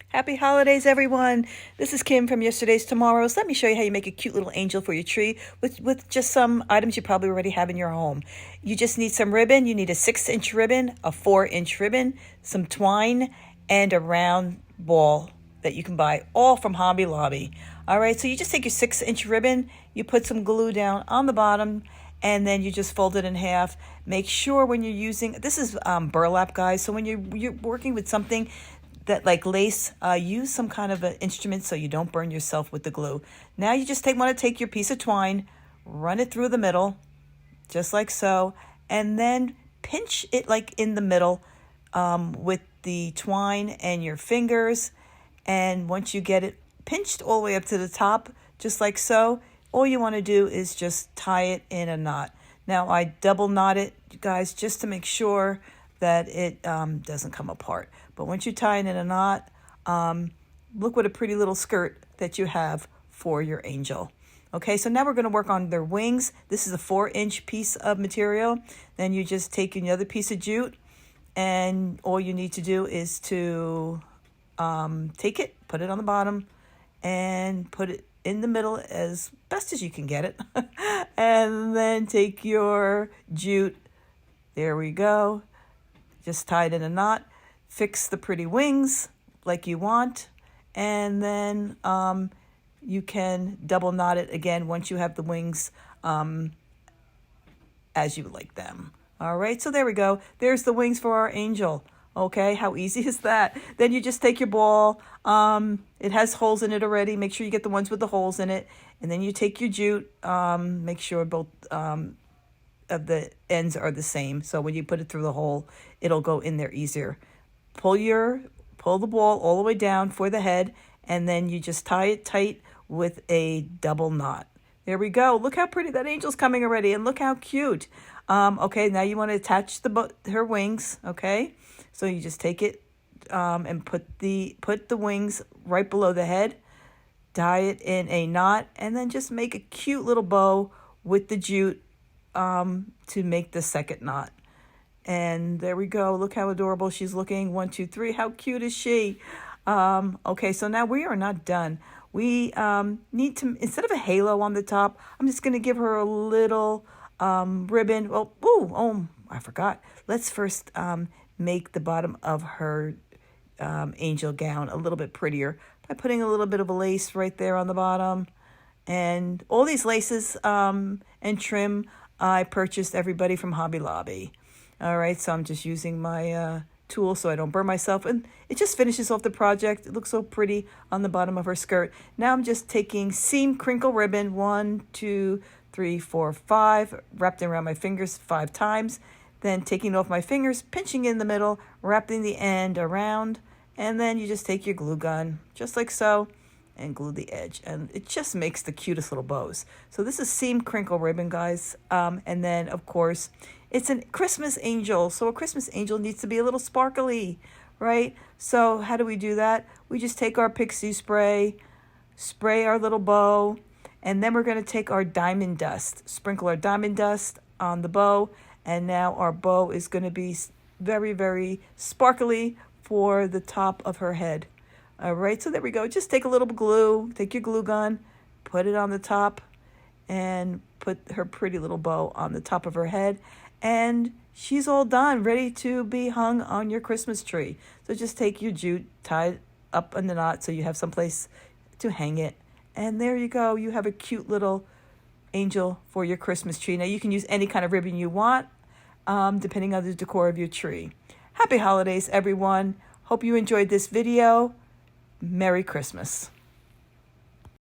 Happy holidays, everyone. This is Kim from Yesterday's Tomorrows. Let me show you how you make a cute little angel for your tree with just some items you probably already have in your home. You just need some ribbon. You need a 6-inch ribbon, a 4-inch ribbon, some twine, and a round ball that you can buy, all from Hobby Lobby. All right, so you just take your 6-inch ribbon, you put some glue down on the bottom, and then you just fold it in half. Make sure when you're using, this is burlap, guys, so when you're working with something that like lace, use some kind of an instrument so you don't burn yourself with the glue. Now you just want to take your piece of twine, run it through the middle, just like so, and then pinch it like in the middle with the twine and your fingers. And once you get it pinched all the way up to the top, just like so, all you want to do is just tie it in a knot. Now I double knot it, guys, just to make sure that it doesn't come apart. But once you tie it in a knot, look what a pretty little skirt that you have for your angel. Okay, so now we're going to work on their wings. This is a 4-inch piece of material. Then you just take another piece of jute, and all you need to do is to take it, put it on the bottom, and put it in the middle as best as you can get it. And then take your jute, there we go, just tie it in a knot, fix the pretty wings like you want, and then you can double knot it again once you have the wings as you like them. All right, so there we go. There's the wings for our angel. Okay, how easy is that? Then you just take your ball. It has holes in it already. Make sure you get the ones with the holes in it. And then you take your jute. Make sure both of the ends are the same. So when you put it through the hole, it'll go in there easier. Pull the ball all the way down for the head, and then you just tie it tight with a double knot. There we go. Look how pretty that angel's coming already, and look how cute. Okay, now you want to attach her wings. Okay, so you just take it and put the wings right below the head, tie it in a knot, and then just make a cute little bow with the jute to make the second knot. And there we go. Look how adorable she's looking. 1, 2, 3. How cute is she? Okay, so now we are not done. We need to, instead of a halo on the top, I'm just going to give her a little ribbon. Well, I forgot. Let's first make the bottom of her angel gown a little bit prettier by putting a little bit of a lace right there on the bottom. And all these laces and trim, I purchased everybody from Hobby Lobby. All right, so I'm just using my tool so I don't burn myself. And it just finishes off the project. It looks so pretty on the bottom of her skirt. Now I'm just taking seam crinkle ribbon, 1, 2, 3, 4, 5, wrapped around my fingers 5 times. Then taking off my fingers, pinching in the middle, wrapping the end around. And then you just take your glue gun, just like so, and glue the edge. And it just makes the cutest little bows. So this is seam crinkle ribbon, guys. And then, of course, it's a Christmas angel. So a Christmas angel needs to be a little sparkly, right? So how do we do that? We just take our pixie spray, spray our little bow, and then we're going to take our diamond dust, sprinkle our diamond dust on the bow, and now our bow is going to be very, very sparkly for the top of her head. All right, so there we go. Just take a little glue, take your glue gun, put it on the top, and put her pretty little bow on the top of her head. And she's all done, ready to be hung on your Christmas tree. So just take your jute, tie it up in the knot so you have someplace to hang it. And there you go. You have a cute little angel for your Christmas tree. Now you can use any kind of ribbon you want, depending on the decor of your tree. Happy holidays, everyone. Hope you enjoyed this video. Merry Christmas.